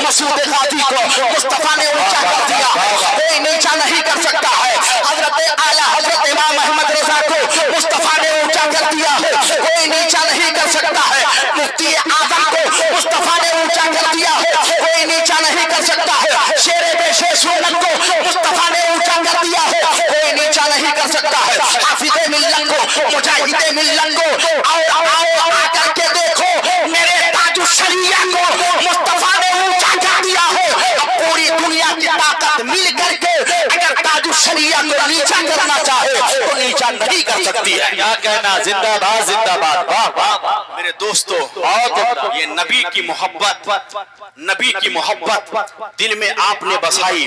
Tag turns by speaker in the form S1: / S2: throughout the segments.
S1: مسعود غازی کو مصطفیٰ نے اونچا کر دیا، کوئی نیچا نہیں کر سکتا ہے۔ حضرت اعلیٰ حضرت امام احمد رضا کو مصطفیٰ نے اونچا کر دیا ہے، کوئی نیچا نہیں کر سکتا ہے۔ مفتی اعظم کو مصطفیٰ نے اونچا کر دیا ہے، کوئی نیچا نہیں کر سکتا ہے۔ شیر بے شیر سنت کو مصطفیٰ نے اونچا کر دیا ہے، کوئی نیچا نہیں کر سکتا ہے۔ حافظ ملت کو، مجاہد ملت کو، آؤ آ کر کے دیکھو میرے تاج الشریعہ کو مصطفیٰ نے اونچا کر دیا ہے۔ اب پوری دنیا کی طاقت مل کر کے اگر تاج الشریعہ کو نیچا کرنا چاہے تو نیچا نہیں کر سکتی ہے۔
S2: کیا کہنا، زندہ باد زندہ باد، واہ واہ۔
S1: میرے دوستو، یہ نبی کی محبت، نبی کی محبت دل میں آپ نے بسائی،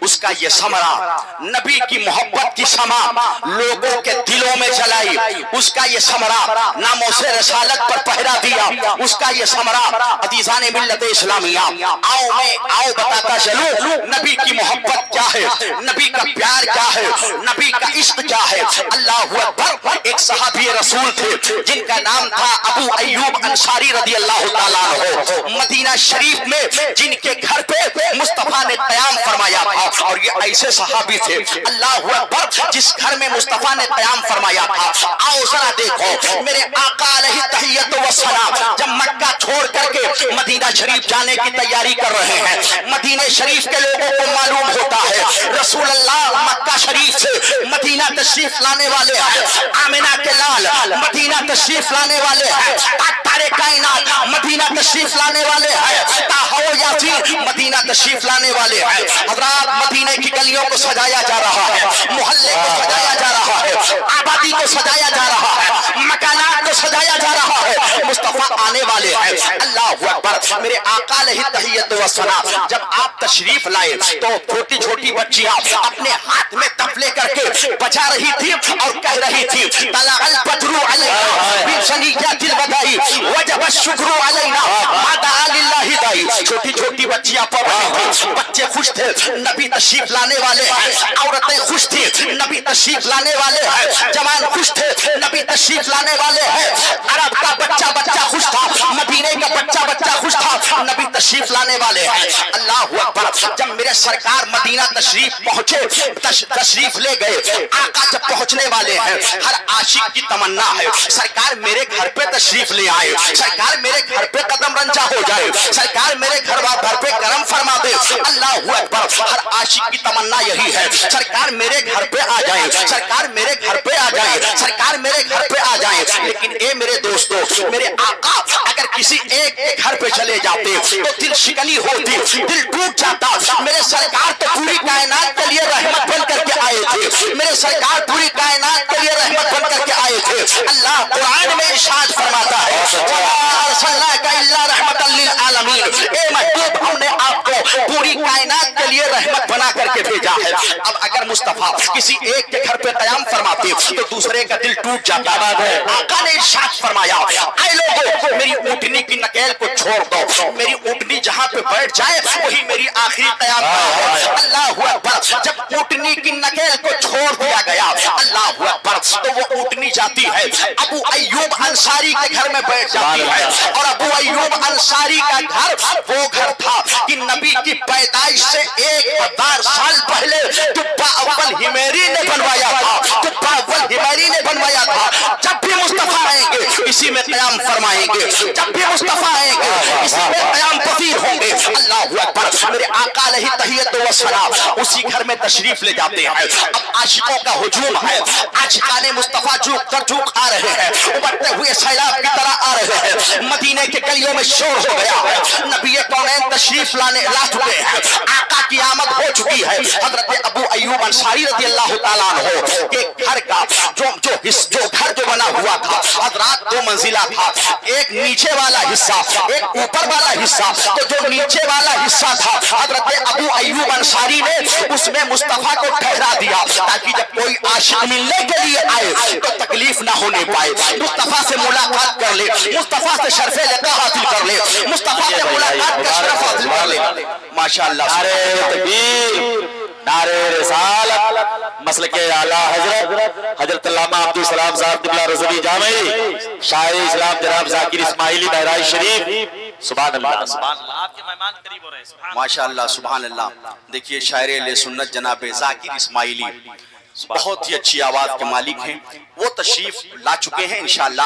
S1: اس کا یہ ثمرہ، نبی کی محبت کی شمع لوگوں کے دلوں میں جلائی، اس کا یہ ثمرہ ناموس رسالت پر پہرا دیا، اس کا یہ ثمرہ عزیزان ملت اسلامیہ۔ آؤ بتاتا چلوں نبی کی محبت کیا ہے، نبی کا پیار کیا ہے، نبی کا عشق کیا ہے۔ اللہ اکبر۔ ایک صحابی رسول تھے جن کا نام تھا ابو ایوب انصاری رضی اللہ تعالیٰ عنہ، مدینہ شریف میں جن کے گھر پہ مصطفیٰ نے قیام فرمایا تھا، اور یہ ایسے صحابی تھے اللہ اکبر جس گھر میں مصطفیٰ نے قیام فرمایا تھا۔ آؤ ذرا دیکھو میرے آقا علیہ تحیت و سلام جب مکہ چھوڑ کر کے مدینہ شریف جانے کی تیاری کر رہے ہیں، مدینہ شریف کے لوگوں کو معلوم ہوتا ہے رسول اللہ مکہ شریف سے مدینہ تشریف لانے والے ہیں، آمنہ کے لال مدینہ تشریف لانے والے ہیں، تارے کائنات مدینہ تشریف لانے والے ہیں، تاہو یاسین مدینہ تشریف لانے والے ہیں۔ حضرات مدینہ کی گلیوں کو سجایا جا رہا ہے، محلے کو سجایا جا رہا ہے، آبادی کو سجایا جا رہا ہے، مکانات کو سجایا جا رہا ہے، مصطفیٰ آنے والے ہیں۔ اللہ اکبر۔ میرے آقا علیہ تحیت و سلام جب آپ تشریف لائے تو چھوٹی چھوٹی بچیاں اپنے ہاتھ میں تف لے کر کے بجا رہی تھی اور کہہ رہی تھی طلع البدر علینا بثنیۃ الوداع وجب الشکر علینا ما دعا للہ داعی۔ چھوٹی چھوٹی بچیاں پڑھ رہی تھی، بچے خوش تھے نبی تشریف لانے والے ہیں، عورتیں خوش تھی نبی تشریف لانے والے ہیں، جوان خوش تھے نبی تشریف لانے والے ہیں، عرب کا بچہ بچہ خوش تھا، مدینے کا بچہ بچہ خوش تھا، نبی تشریف لانے والے ہیں۔ اللہ اکبر۔ جب میرے سرکار مدینہ تشریف پہنچے، تشریف لے گئے، آقا جب پہنچنے والے ہیں ہر عاشق کی تمنا ہے سرکار میرے گھر پہ تشریف لے آئے، سرکار میرے گھر پہ قدم رنجا ہو جائے، سرکار میرے گھر پہ کرم فرما دے۔ اللہ اکبر۔ ہر عاشق کی تمنا یہی ہے سرکار میرے گھر پہ آ جائیں، سرکار میرے گھر پہ آ جائیں، سرکار میرے گھر پہ آ جائیں۔ لیکن اے میرے دوستو، میرے آقا اگر کسی ایک کے گھر پہ چلے جاتے تو دل شکنی ہوتی، دل ٹوٹ جاتا۔ میرے سرکار تو پوری کائنات کے لیے رحمت بن کر کے آئے تھے، میرے سرکار پوری کائنات کے لیے رحمت بن کر کے آئے تھے۔ اللہ قرآن میں ارشاد فرماتا ہے وَمَا أَرْسَلْنَاكَ إِلَّا رَحْمَةً لِّلْعَالَمِينَ، اے محبوب ہم نے آپ کو پوری کائنات کے لیے رحمت بنا کر کے بھیجا ہے۔ اب اگر مصطفیٰ کسی ایک کے گھر پہ قیام فرماتے تو دوسرے کا دل ٹوٹ جاتا ہے۔ آقا نے ارشاد فرمایا اے لوگوں میری اونٹنی کی نکیل کو چھوڑ دو، میری اونٹنی جہاں پہ بیٹھ جائے وہی میری آخری قیام ہے۔ اللہ اکبر۔ جب اونٹنی کی نکیل کو چھوڑ دیا گیا اللہ اکبر تو وہ اونٹنی جاتی ہے ابو ایوب انصاری کے گھر میں بیٹھ جاتی ہے، اور ابو ایوب انصاری کا گھر وہ گھر تھا کہ نبی کی پیدائش سے 1000 سال پہلے تبا اول ہمیری نے بنوایا تھا، تبا اول ہمیری نے بنوایا تھا۔ جب بھی مصطفیٰ آئیں گے اسی میں قیام فرمائیں گے، جب بھی مصطفیٰ آئیں گے اسی میں قیام پذیر ہوں گے۔ اللہ اکبر۔ میرے آقا علیہ تحیت و سلام اسی گھر میں تشریف لے جاتے ہیں۔ اب عاشقوں کا ہجوم ہے، عاشقان مصطفیٰ جھوک کر جھوک آ رہے ہیں، ابھرتے ہوئے سیلاب کی طرح آ رہے ہیں۔ مدینے کے گلیوں میں شور ہو گیا ہے، نبی کونین تشریف لا چکے ہیں، آقا کی آمد ہو چکی ہے۔ حضرت ابو ایوب انصاری رضی اللہ تعالیٰ عنہ کے گھر کا جو گھر جو بنا ہوا تھا حضرات 2 منزلہ تھا، ایک نیچے والا حصہ ایک اوپر والا حصہ، تو جو نیچے والا حصہ تھا حضرت ابو ایوب انصاری نے اس میں مصطفیٰ کو ٹھہرا دیا تاکہ جب کوئی عاشق ملنے کے لیے آئے تو تکلیف نہ ہونے پائے، مصطفیٰ سے ملاقات کر لے، مصطفیٰ سے شرف لقاء حاصل کر لے، مصطفیٰ سے ملاقات کا شرف حاصل کر لے۔ ماشاءاللہ۔
S2: نعرہ تکبیر، نعرہ رسالت، مسلک اعلیٰ حضرت علامہ عبدالسلام صاحب قبلہ رضوی جامعی، شاعر اسلام جناب ذاکر اسماعیلی بہرائچ شریف سبحان اللہ
S3: سبحان اللہ، آپ کے مہمان قریب ہو رہے ہیں، سبحان
S1: ماشاءاللہ سبحان اللہ. دیکھیے شاعر اہل سنت جناب ذاکر اسماعیلی بہت ہی اچھی آواز کے مالک ہیں، وہ تشریف لا چکے ہیں. انشاءاللہ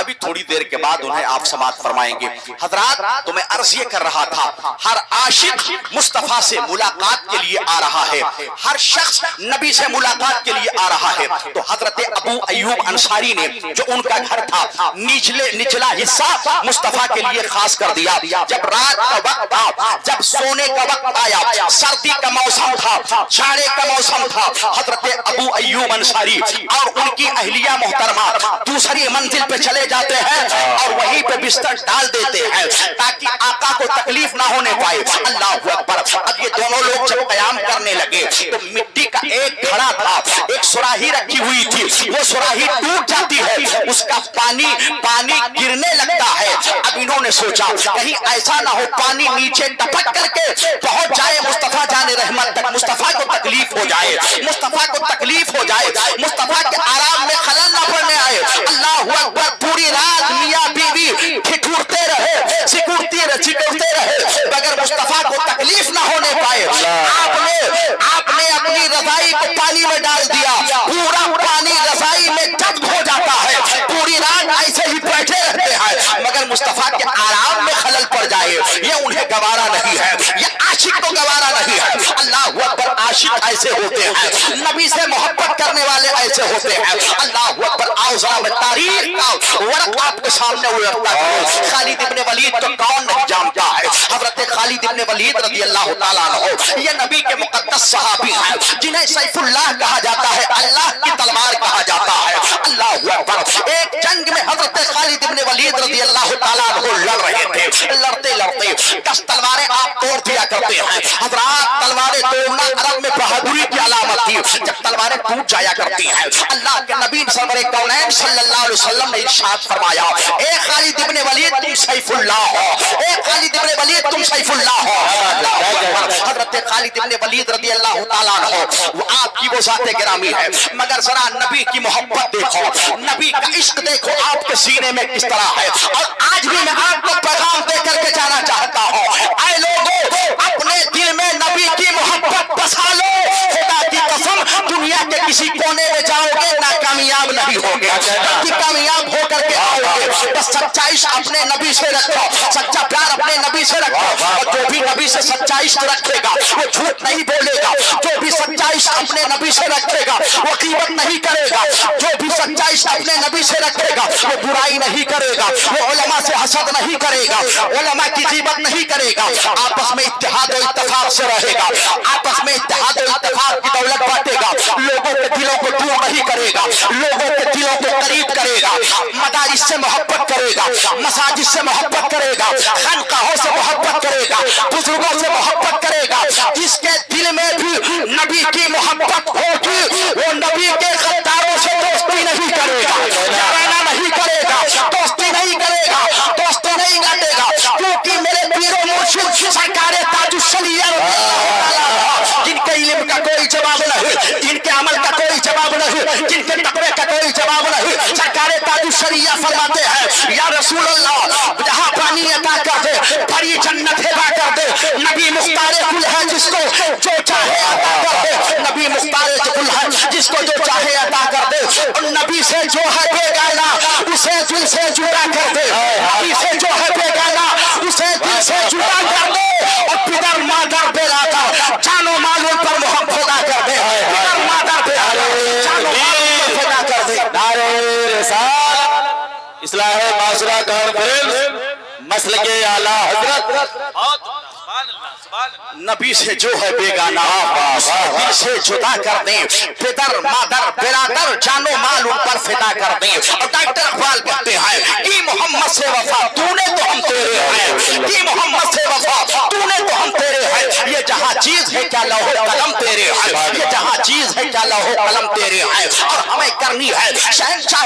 S1: ابھی تھوڑی دیر کے بعد انہیں آپ سماعت فرمائیں گے. حضرات تو میں عرض یہ کر رہا تھا، ہر عاشق مصطفیٰ سے ملاقات کے لیے آ رہا ہے، ہر شخص نبی سے ملاقات کے لیے آ رہا ہے. تو حضرت ابو ایوب انصاری نے جو ان کا گھر تھا نچلا حصہ مصطفیٰ کے لیے خاص کر دیا. جب رات کا وقت تھا، جب سونے کا وقت آیا، سردی کا موسم تھا، جاڑے کا موسم تھا، حضرت ابو ایوب انصاری اور ان کی اہلیہ محترمہ دوسری منزل پہ چلے جاتے ہیں اور وہیں پہ بستر ڈال دیتے ہیں تاکہ آقا کو تکلیف نہ ہونے پائے. اللہ اکبر. اب یہ دونوں لوگ جب قیام کرنے لگے تو مٹی کا ایک گھڑا تھا، ایک سراہی رکھی ہوئی تھی، وہ سراہی ٹوٹ جاتی ہے، اس کا پانی گرنے لگتا ہے. اب انہوں نے سوچا کہیں ایسا نہ ہو پانی نیچے ٹپک کر کے پہنچ جائے مصطفیٰ جان رحمت تک، مصطفیٰ کو تکلیف ہو جائے، مصطفیٰ کو تکلیف ہو جائے، مصطفیٰ کے آرام میں خلل نہ پڑنے آئے. اللہ اکبر. پوری رات میاں بیوی ٹھٹھورتے رہے، سکڑتے رہے مگر مصطفیٰ کو تکلیف نہ ہونے پائے. آپ نے اپنی رضائی کو پانی میں ڈال دیا، پورا پانی رضائی میں جذب ہو جاتا ہے. پوری رات ایسے ہی بیٹھے رہتے ہیں مگر مصطفیٰ کے آرام میں خلل پڑ جائے، یہ انہیں گوارا نہیں ہے، یہ عاشق کو گوارا نہیں ہے. اللہ اکبر. عاشق ایسے ہوتے ہیں، نبی سے محبت کرنے والے ایسے ہوتے ہیں. اللہ اکبر. آؤ ذرا میں تاریخ کا ورق آپ کے سامنے اڑتا ہے. خالد ابن ولید تو کون نہیں جانتا ہے. حضرت خالد ابن ولید رضی اللہ تعالیٰ عنہ یہ نبی کے مقدس صحابی ہیں جنہیں سیف اللہ کہا جاتا ہے، اللہ کی تلوار کہا جاتا ہے. اللہ اکبر. ایک جنگ میں حضرت خالد ابن ولید رضی اللہ تعالیٰ عنہ لڑ رہے تھے. لڑتے 10 تلواریں آپ توڑ دیا کرتے ہیں. حضرات تلواریں توڑنا عرب میں بہادری کی علامت تھی. جب تلواریں ٹوٹ جایا کرتی ہیں، اللہ کے نبی سرور کونین صلی اللہ علیہ وسلم نے ارشاد فرمایا، اے خالد ابن ولید تم سیف اللہ ہو، اے خالد ابن ولید تم سیف اللہ ہو. حضرت خالد ابن ولید رضی اللہ تعالیٰ عنہ وہ آپ کی وہ ذات گرامی ہے مگر ذرا نبی کی محبت دیکھو، نبی کا عشق دیکھو آپ کے سینے میں کس طرح ہے. اور آج بھی میں آپ کو پیغام دے کر کے جانا چاہتا ہوں، اے لوگوں اپنے دل میں نبی کی محبت بسا لو. خدا کی قسم دنیا کے کسی کونے میں جاؤ گے ناکامیاب نہیں ہوگے، کامیاب ہو کر کے آؤ گے. بس سچا عشق اپنے نبی سے رکھو، سچا پیار اپنے نبی سے رکھو. اور جو بھی نبی سے سچا عشق رکھے گا وہ جھوٹ نہیں بولے گا. جو بھی سچا عشق اپنے نبی سے رکھے گا وہ غیبت نہیں کرے گا. جو بھی سچا عشق اپنے نبی سے رکھے گا وہ برائی نہیں کرے گا، وہ علماء سے حسد نہیں کرے گا، علماء کی غیبت نہیں کرے گا. آپس میں اتحاد و اتفاق سے رہے گا، آپس میں اتحاد و اتفاق کی دولت بانٹے گا. لوگوں کے دلوں کو دور نہیں کرے گا، لوگوں کے دلوں کو قریب کرے گا. مدارس سے محبت کرے گا، مساجد سے محبت کرے گا، خانقاہوں سے محبت کرے گا، بزرگوں سے محبت کرے گا. جس کے دل میں بھی نبی کی محبت ہوگی وہ نبی کے غداروں سے دوستی نہیں کرے گا، یارانہ نہیں کرے گا، دوستی نہیں کرے گا، دوستی نہیں کاٹے گا. کیونکہ میرے پیر و مرشد سرکار تاج الشریعہ جن کے علم کا کوئی جواب نہیں، جن کے عمل کا کوئی جواب نہیں، جن کے تقوی کا کوئی جواب نہیں، سرکار تاج الشریعہ فرماتے ہیں یا رسول اللہ جہاں پانی عطا کر دے بھری جنت ہبا کر دے. نبی مختار کل ہے جس کو جو چاہے عطا کر دے، نبی مختار کل ہے جس کو جو چاہے عطا کر دے. اور نبی سے جو ہے بیگانہ اسے دل سے جدا کر دے، نبی سے جو ہے بیگانہ اسے دل سے جدا کر دے. اور پدر مادر برادر جان و مال پر محبت ادا کر دے، پدر مادر برادر جان و مال پر ادا کر دے.
S2: نعرہ رسالت اصلاح معاشرہ کانفرنس مسلک اعلیٰ حضرت.
S3: سبحان اللہ، سبحان اللہ.
S1: نبی سے جو ہے بیگانہ دل سے جدا کر دیں، پدر مادر برادر جان و مال ان پر فدا کر دیں. اور ڈاکٹر اقبال کہتے ہیں کہ محمد سے وفا تو نے تو ہم تیرے ہیں، کہ محمد سے وفا تو نے تو ہم تیرے ہیں. یہ جہاں چیز ہے کیا لوح قلم تیرے ہیں، یہ جہاں چیز ہے کیا لوح قلم تیرے ہیں. اور ہمیں کرنی ہے شہنشاہ